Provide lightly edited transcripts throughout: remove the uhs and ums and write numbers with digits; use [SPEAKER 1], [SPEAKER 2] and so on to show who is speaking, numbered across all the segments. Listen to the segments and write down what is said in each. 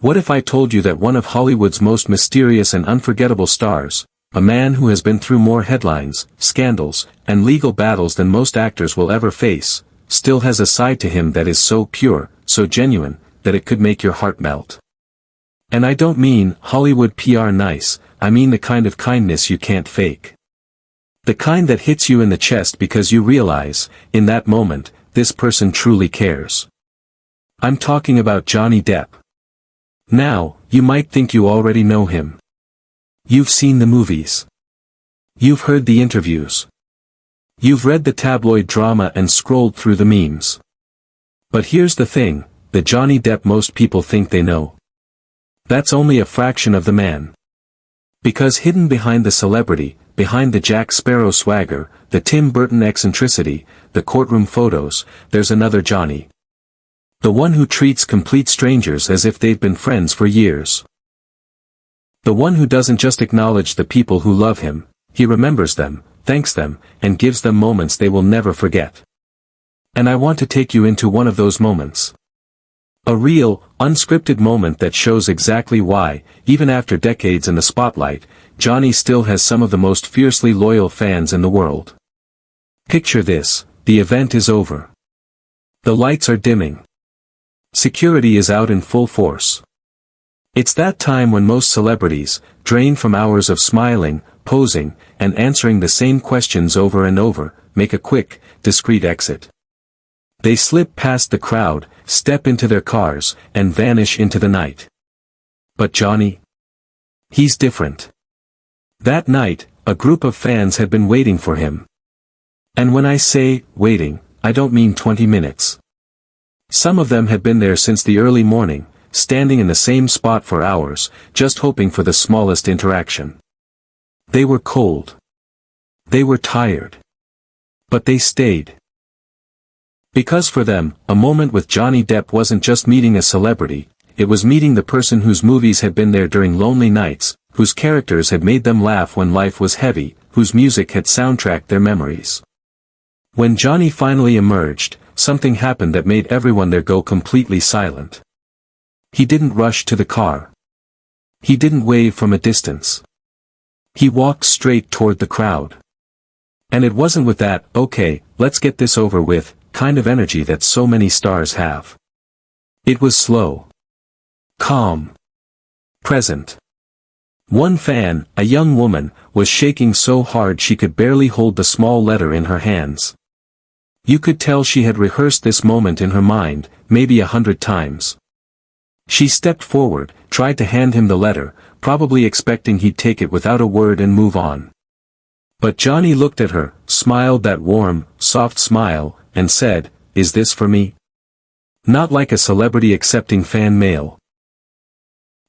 [SPEAKER 1] What if I told you that one of Hollywood's most mysterious and unforgettable stars, a man who has been through more headlines, scandals, and legal battles than most actors will ever face, still has a side to him that is so pure, so genuine, that it could make your heart melt? And I don't mean Hollywood PR nice, I mean the kind of kindness you can't fake. The kind that hits you in the chest because you realize, in that moment, this person truly cares. I'm talking about Johnny Depp. Now, you might think you already know him. You've seen the movies. You've heard the interviews. You've read the tabloid drama and scrolled through the memes. But here's the thing, the Johnny Depp most people think they know. That's only a fraction of the man. Because hidden behind the celebrity, behind the Jack Sparrow swagger, the Tim Burton eccentricity, the courtroom photos, there's another Johnny. The one who treats complete strangers as if they've been friends for years. The one who doesn't just acknowledge the people who love him, he remembers them, thanks them, and gives them moments they will never forget. And I want to take you into one of those moments. A real, unscripted moment that shows exactly why, even after decades in the spotlight, Johnny still has some of the most fiercely loyal fans in the world. Picture this, the event is over. The lights are dimming. Security is out in full force. It's that time when most celebrities, drained from hours of smiling, posing, and answering the same questions over and over, make a quick, discreet exit. They slip past the crowd, step into their cars, and vanish into the night. But Johnny? He's different. That night, a group of fans had been waiting for him. And when I say, waiting, I don't mean 20 minutes. Some of them had been there since the early morning, standing in the same spot for hours, just hoping for the smallest interaction. They were cold. They were tired. But they stayed. Because for them, a moment with Johnny Depp wasn't just meeting a celebrity, it was meeting the person whose movies had been there during lonely nights, whose characters had made them laugh when life was heavy, whose music had soundtracked their memories. When Johnny finally emerged, something happened that made everyone there go completely silent. He didn't rush to the car. He didn't wave from a distance. He walked straight toward the crowd. And it wasn't with that, okay, let's get this over with, kind of energy that so many stars have. It was slow. Calm. Present. One fan, a young woman, was shaking so hard she could barely hold the small letter in her hands. You could tell she had rehearsed this moment in her mind, maybe 100 times. She stepped forward, tried to hand him the letter, probably expecting he'd take it without a word and move on. But Johnny looked at her, smiled that warm, soft smile, and said, "Is this for me?" Not like a celebrity accepting fan mail.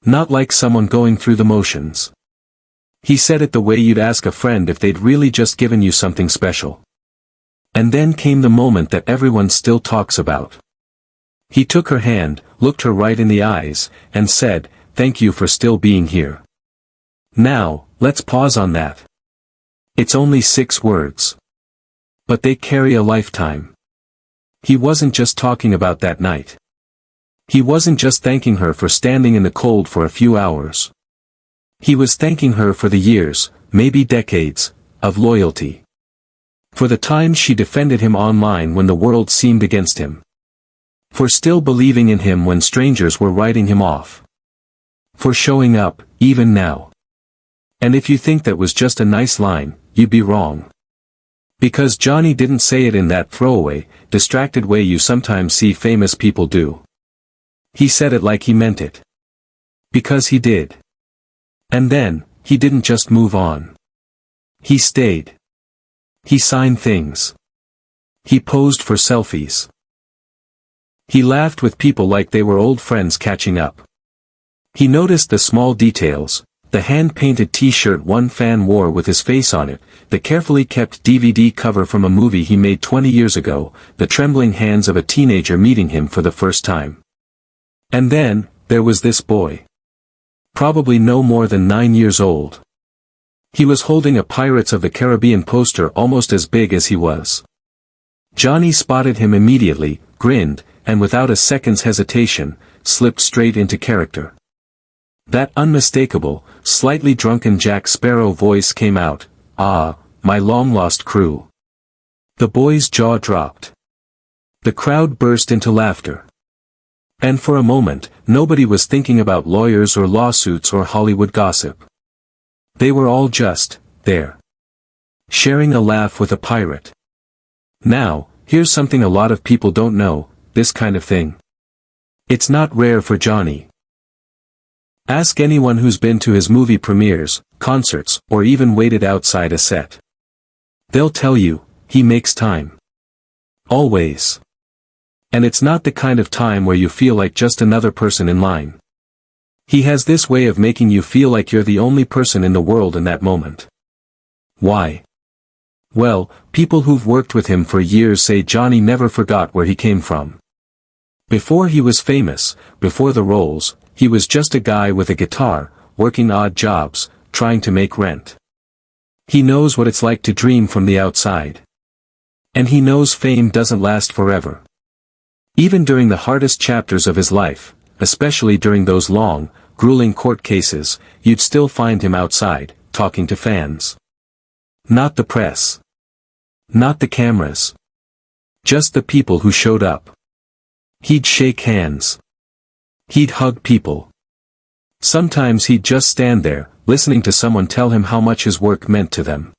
[SPEAKER 1] Not like someone going through the motions. He said it the way you'd ask a friend if they'd really just given you something special. And then came the moment that everyone still talks about. He took her hand, looked her right in the eyes, and said, "Thank you for still being here." Now, let's pause on that. It's only 6 words. But they carry a lifetime. He wasn't just talking about that night. He wasn't just thanking her for standing in the cold for a few hours. He was thanking her for the years, maybe decades, of loyalty. For the times she defended him online when the world seemed against him. For still believing in him when strangers were writing him off. For showing up, even now. And if you think that was just a nice line, you'd be wrong. Because Johnny didn't say it in that throwaway, distracted way you sometimes see famous people do. He said it like he meant it. Because he did. And then, he didn't just move on. He stayed. He signed things. He posed for selfies. He laughed with people like they were old friends catching up. He noticed the small details, the hand-painted t-shirt one fan wore with his face on it, the carefully kept DVD cover from a movie he made 20 years ago, the trembling hands of a teenager meeting him for the first time. And then, there was this boy. Probably no more than 9 years old. He was holding a Pirates of the Caribbean poster almost as big as he was. Johnny spotted him immediately, grinned, and without a second's hesitation, slipped straight into character. That unmistakable, slightly drunken Jack Sparrow voice came out, "Ah, my long-lost crew." The boy's jaw dropped. The crowd burst into laughter. And for a moment, nobody was thinking about lawyers or lawsuits or Hollywood gossip. They were all just there, sharing a laugh with a pirate. Now, here's something a lot of people don't know, this kind of thing. It's not rare for Johnny. Ask anyone who's been to his movie premieres, concerts, or even waited outside a set. They'll tell you, he makes time. Always. And it's not the kind of time where you feel like just another person in line. He has this way of making you feel like you're the only person in the world in that moment. Why? Well, people who've worked with him for years say Johnny never forgot where he came from. Before he was famous, before the roles, he was just a guy with a guitar, working odd jobs, trying to make rent. He knows what it's like to dream from the outside. And he knows fame doesn't last forever. Even during the hardest chapters of his life, especially during those long, grueling court cases, you'd still find him outside, talking to fans. Not the press. Not the cameras. Just the people who showed up. He'd shake hands. He'd hug people. Sometimes he'd just stand there, listening to someone tell him how much his work meant to them.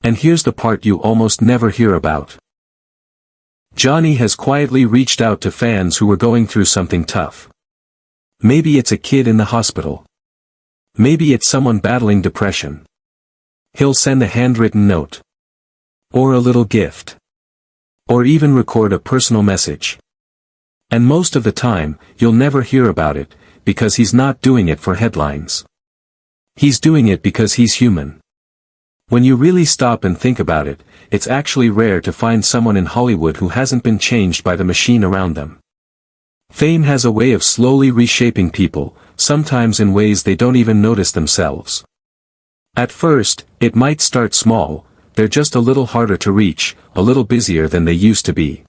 [SPEAKER 1] And here's the part you almost never hear about. Johnny has quietly reached out to fans who were going through something tough. Maybe it's a kid in the hospital. Maybe it's someone battling depression. He'll send a handwritten note. Or a little gift. Or even record a personal message. And most of the time, you'll never hear about it, because he's not doing it for headlines. He's doing it because he's human. When you really stop and think about it, it's actually rare to find someone in Hollywood who hasn't been changed by the machine around them. Fame has a way of slowly reshaping people, sometimes in ways they don't even notice themselves. At first, it might start small, they're just a little harder to reach, a little busier than they used to be.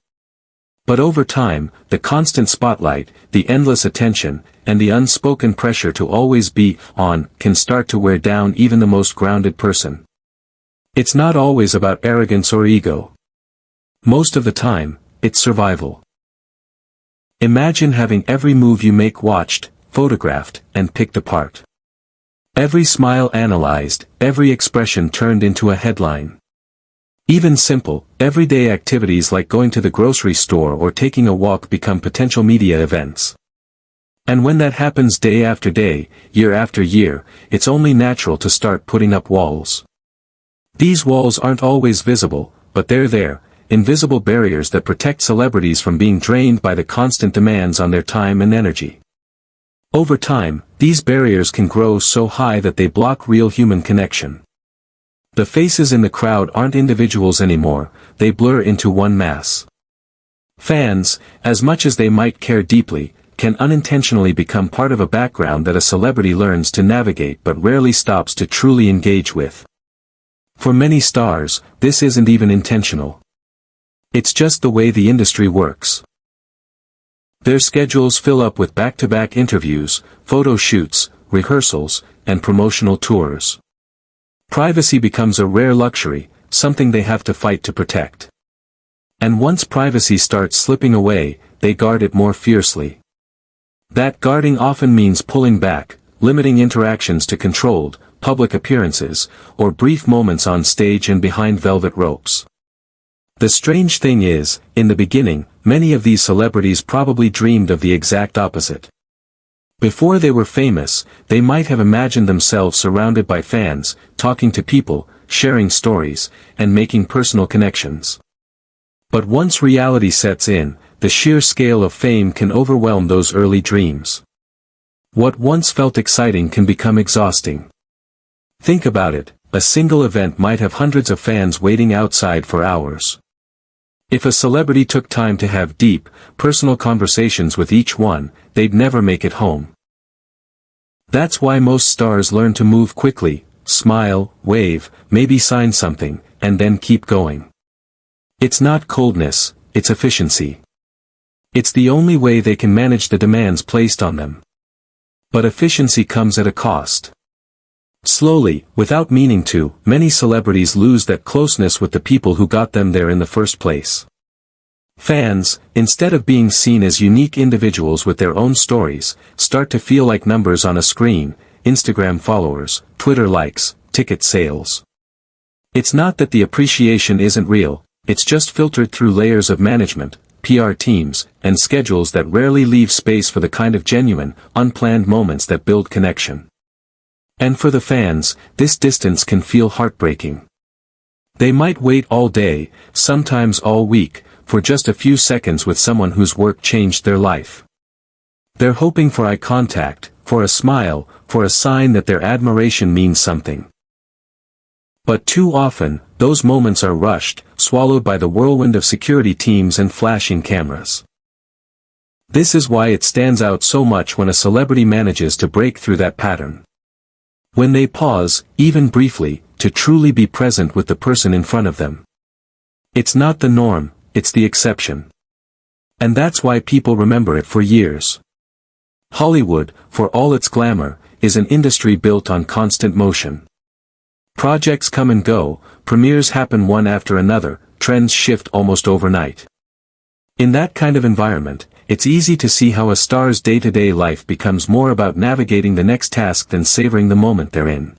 [SPEAKER 1] But over time, the constant spotlight, the endless attention, and the unspoken pressure to always be on, can start to wear down even the most grounded person. It's not always about arrogance or ego. Most of the time, it's survival. Imagine having every move you make watched, photographed, and picked apart. Every smile analyzed, every expression turned into a headline. Even simple, everyday activities like going to the grocery store or taking a walk become potential media events. And when that happens day after day, year after year, it's only natural to start putting up walls. These walls aren't always visible, but they're there, invisible barriers that protect celebrities from being drained by the constant demands on their time and energy. Over time, these barriers can grow so high that they block real human connection. The faces in the crowd aren't individuals anymore, they blur into one mass. Fans, as much as they might care deeply, can unintentionally become part of a background that a celebrity learns to navigate but rarely stops to truly engage with. For many stars, this isn't even intentional. It's just the way the industry works. Their schedules fill up with back-to-back interviews, photo shoots, rehearsals, and promotional tours. Privacy becomes a rare luxury, something they have to fight to protect. And once privacy starts slipping away, they guard it more fiercely. That guarding often means pulling back, limiting interactions to controlled, public appearances, or brief moments on stage and behind velvet ropes. The strange thing is, in the beginning, many of these celebrities probably dreamed of the exact opposite. Before they were famous, they might have imagined themselves surrounded by fans, talking to people, sharing stories, and making personal connections. But once reality sets in, the sheer scale of fame can overwhelm those early dreams. What once felt exciting can become exhausting. Think about it, a single event might have hundreds of fans waiting outside for hours. If a celebrity took time to have deep, personal conversations with each one, they'd never make it home. That's why most stars learn to move quickly, smile, wave, maybe sign something, and then keep going. It's not coldness, it's efficiency. It's the only way they can manage the demands placed on them. But efficiency comes at a cost. Slowly, without meaning to, many celebrities lose that closeness with the people who got them there in the first place. Fans, instead of being seen as unique individuals with their own stories, start to feel like numbers on a screen: Instagram followers, Twitter likes, ticket sales. It's not that the appreciation isn't real, it's just filtered through layers of management, PR teams, and schedules that rarely leave space for the kind of genuine, unplanned moments that build connection. And for the fans, this distance can feel heartbreaking. They might wait all day, sometimes all week, for just a few seconds with someone whose work changed their life. They're hoping for eye contact, for a smile, for a sign that their admiration means something. But too often, those moments are rushed, swallowed by the whirlwind of security teams and flashing cameras. This is why it stands out so much when a celebrity manages to break through that pattern. When they pause, even briefly, to truly be present with the person in front of them. It's not the norm, it's the exception. And that's why people remember it for years. Hollywood, for all its glamour, is an industry built on constant motion. Projects come and go, premieres happen one after another, trends shift almost overnight. In that kind of environment, it's easy to see how a star's day-to-day life becomes more about navigating the next task than savoring the moment they're in.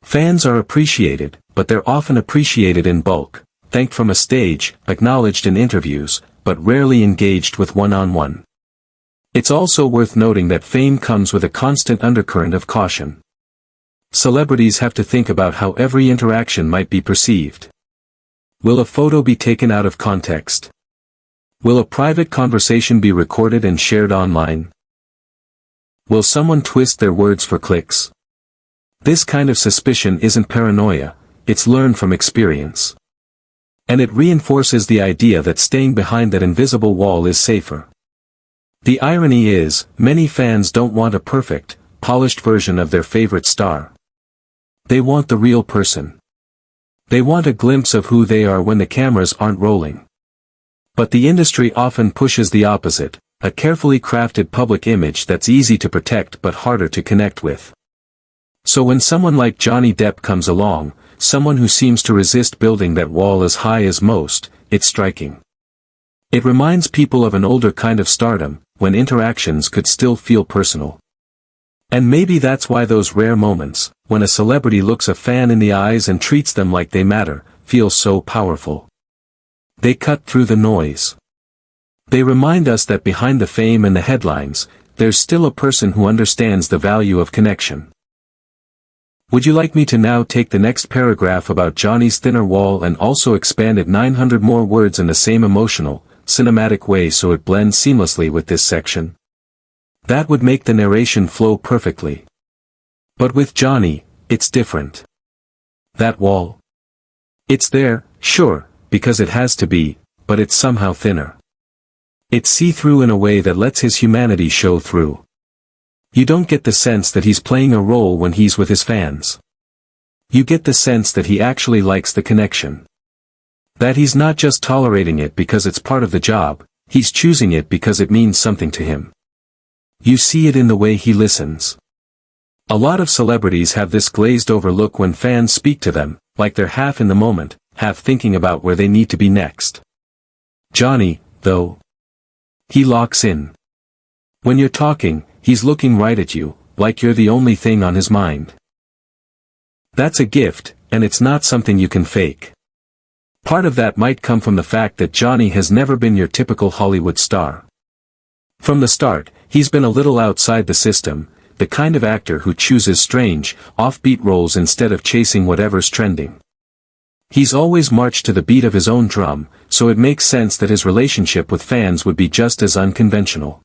[SPEAKER 1] Fans are appreciated, but they're often appreciated in bulk, thanked from a stage, acknowledged in interviews, but rarely engaged with one-on-one. It's also worth noting that fame comes with a constant undercurrent of caution. Celebrities have to think about how every interaction might be perceived. Will a photo be taken out of context? Will a private conversation be recorded and shared online? Will someone twist their words for clicks? This kind of suspicion isn't paranoia, it's learned from experience. And it reinforces the idea that staying behind that invisible wall is safer. The irony is, many fans don't want a perfect, polished version of their favorite star. They want the real person. They want a glimpse of who they are when the cameras aren't rolling. But the industry often pushes the opposite, a carefully crafted public image that's easy to protect but harder to connect with. So when someone like Johnny Depp comes along, someone who seems to resist building that wall as high as most, it's striking. It reminds people of an older kind of stardom, when interactions could still feel personal. And maybe that's why those rare moments, when a celebrity looks a fan in the eyes and treats them like they matter, feel so powerful. They cut through the noise. They remind us that behind the fame and the headlines, there's still a person who understands the value of connection. Would you like me to now take the next paragraph about Johnny's thinner wall and also expand it 900 more words in the same emotional, cinematic way so it blends seamlessly with this section? That would make the narration flow perfectly. But with Johnny, it's different. That wall. It's there, sure, because it has to be, but it's somehow thinner. It's see-through in a way that lets his humanity show through. You don't get the sense that he's playing a role when he's with his fans. You get the sense that he actually likes the connection. That he's not just tolerating it because it's part of the job, he's choosing it because it means something to him. You see it in the way he listens. A lot of celebrities have this glazed-over look when fans speak to them, like they're half in the moment, half thinking about where they need to be next. Johnny, though, he locks in. When you're talking, he's looking right at you, like you're the only thing on his mind. That's a gift, and it's not something you can fake. Part of that might come from the fact that Johnny has never been your typical Hollywood star. From the start, he's been a little outside the system, the kind of actor who chooses strange, offbeat roles instead of chasing whatever's trending. He's always marched to the beat of his own drum, so it makes sense that his relationship with fans would be just as unconventional.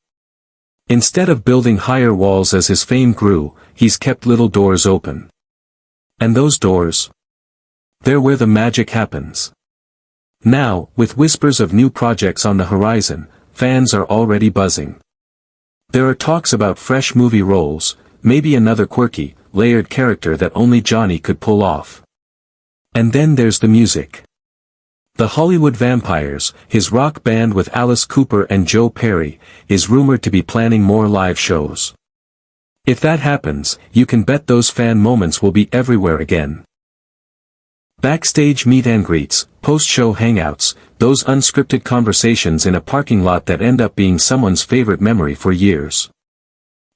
[SPEAKER 1] Instead of building higher walls as his fame grew, he's kept little doors open. And those doors? They're where the magic happens. Now, with whispers of new projects on the horizon, fans are already buzzing. There are talks about fresh movie roles, maybe another quirky, layered character that only Johnny could pull off. And then there's the music. The Hollywood Vampires, his rock band with Alice Cooper and Joe Perry, is rumored to be planning more live shows. If that happens, you can bet those fan moments will be everywhere again. Backstage meet and greets, post-show hangouts, those unscripted conversations in a parking lot that end up being someone's favorite memory for years.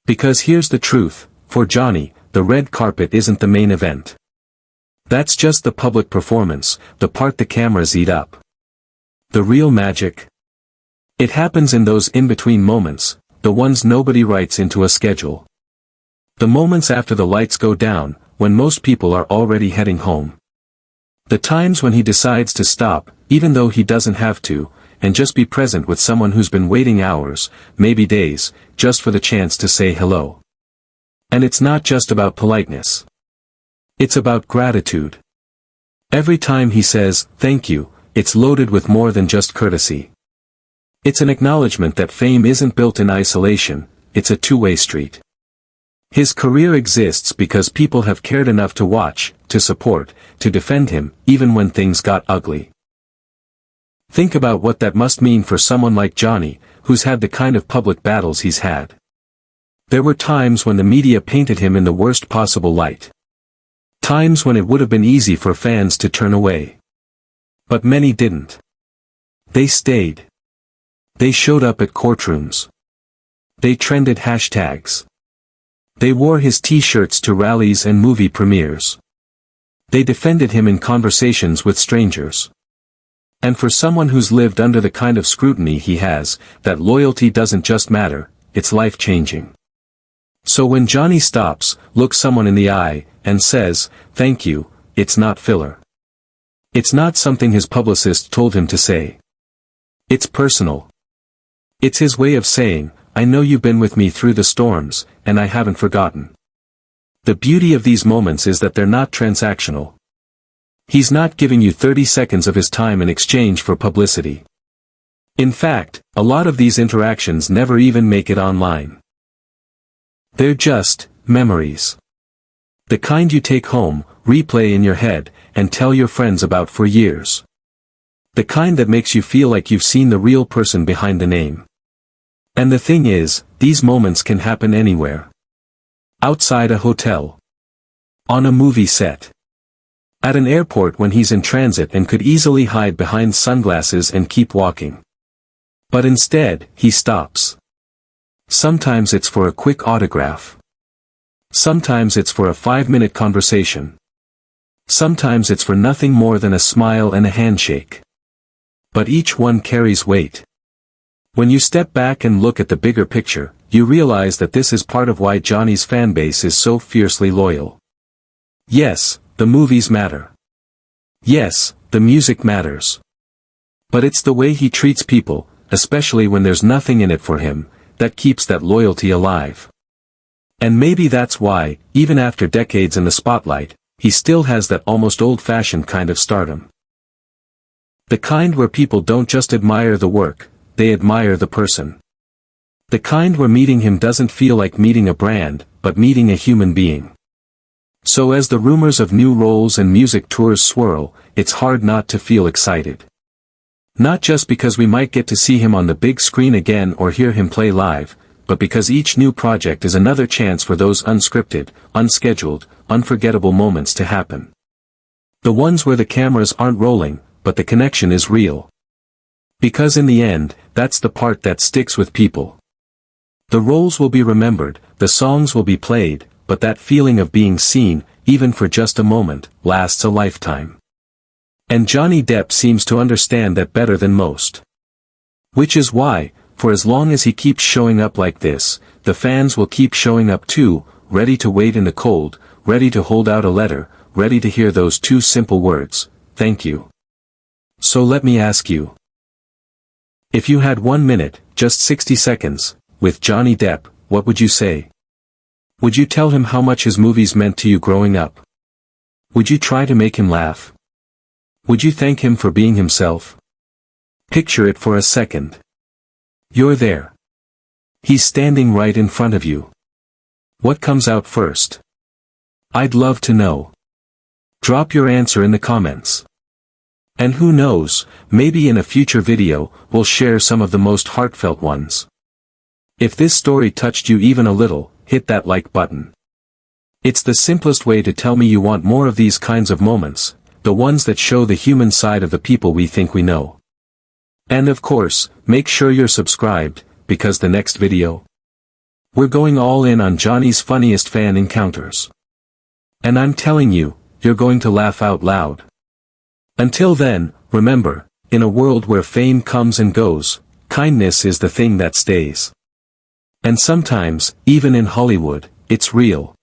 [SPEAKER 1] Because here's the truth, for Johnny, the red carpet isn't the main event. That's just the public performance, the part the cameras eat up. The real magic? It happens in those in-between moments, the ones nobody writes into a schedule. The moments after the lights go down, when most people are already heading home. The times when he decides to stop, even though he doesn't have to, and just be present with someone who's been waiting hours, maybe days, just for the chance to say hello. And it's not just about politeness. It's about gratitude. Every time he says, "Thank you," it's loaded with more than just courtesy. It's an acknowledgement that fame isn't built in isolation, it's a two-way street. His career exists because people have cared enough to watch, to support, to defend him, even when things got ugly. Think about what that must mean for someone like Johnny, who's had the kind of public battles he's had. There were times when the media painted him in the worst possible light. Times when it would have been easy for fans to turn away. But many didn't. They stayed. They showed up at courtrooms. They trended hashtags. They wore his t-shirts to rallies and movie premieres. They defended him in conversations with strangers. And for someone who's lived under the kind of scrutiny he has, that loyalty doesn't just matter, it's life-changing. So when Johnny stops, looks someone in the eye, and says, "Thank you," it's not filler. It's not something his publicist told him to say. It's personal. It's his way of saying, "I know you've been with me through the storms, and I haven't forgotten." The beauty of these moments is that they're not transactional. He's not giving you 30 seconds of his time in exchange for publicity. In fact, a lot of these interactions never even make it online. They're just memories. The kind you take home, replay in your head, and tell your friends about for years. The kind that makes you feel like you've seen the real person behind the name. And the thing is, these moments can happen anywhere. Outside a hotel. On a movie set. At an airport when he's in transit and could easily hide behind sunglasses and keep walking. But instead, he stops. Sometimes it's for a quick autograph. Sometimes it's for a 5-minute conversation. Sometimes it's for nothing more than a smile and a handshake. But each one carries weight. When you step back and look at the bigger picture, you realize that this is part of why Johnny's fanbase is so fiercely loyal. Yes, the movies matter. Yes, the music matters. But it's the way he treats people, especially when there's nothing in it for him, that keeps that loyalty alive. And maybe that's why, even after decades in the spotlight, he still has that almost old-fashioned kind of stardom. The kind where people don't just admire the work, they admire the person. The kind where meeting him doesn't feel like meeting a brand, but meeting a human being. So as the rumors of new roles and music tours swirl, it's hard not to feel excited. Not just because we might get to see him on the big screen again or hear him play live, but because each new project is another chance for those unscripted, unscheduled, unforgettable moments to happen. The ones where the cameras aren't rolling, but the connection is real. Because in the end, that's the part that sticks with people. The roles will be remembered, the songs will be played, but that feeling of being seen, even for just a moment, lasts a lifetime. And Johnny Depp seems to understand that better than most. Which is why, for as long as he keeps showing up like this, the fans will keep showing up too, ready to wait in the cold, ready to hold out a letter, ready to hear those two simple words, "Thank you." So let me ask you. If you had 1 minute, just 60 seconds, with Johnny Depp, what would you say? Would you tell him how much his movies meant to you growing up? Would you try to make him laugh? Would you thank him for being himself? Picture it for a second. You're there. He's standing right in front of you. What comes out first? I'd love to know. Drop your answer in the comments. And who knows, maybe in a future video, we'll share some of the most heartfelt ones. If this story touched you even a little, hit that like button. It's the simplest way to tell me you want more of these kinds of moments, the ones that show the human side of the people we think we know. And of course, make sure you're subscribed, because the next video, we're going all in on Johnny's funniest fan encounters. And I'm telling you, you're going to laugh out loud. Until then, remember, in a world where fame comes and goes, kindness is the thing that stays. And sometimes, even in Hollywood, it's real.